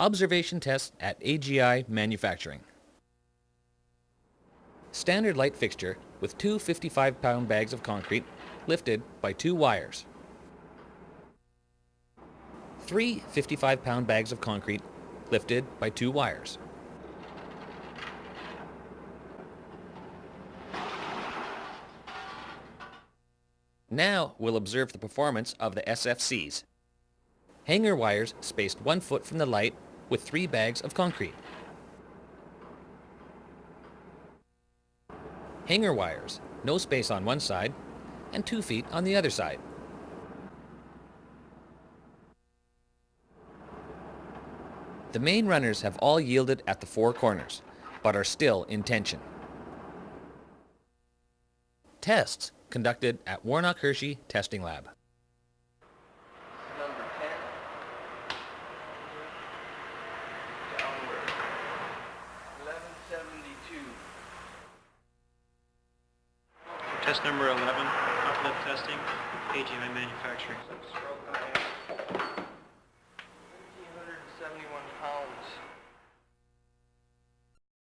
Observation test at AGI Manufacturing. Standard light fixture with two 55-pound bags of concrete lifted by two wires. Three 55-pound bags of concrete lifted by two wires. Now we'll observe the performance of the SFCs. Hanger wires spaced 1 foot from the light with 3 bags of concrete. Hanger wires, no space on one side and 2 feet on the other side. The main runners have all yielded at the 4 corners, but are still in tension. Tests conducted at Warnock Hershey Testing Lab. Number 10. Downward. 1172. Test number 11, uplift testing, AGI manufacturing. Stroke on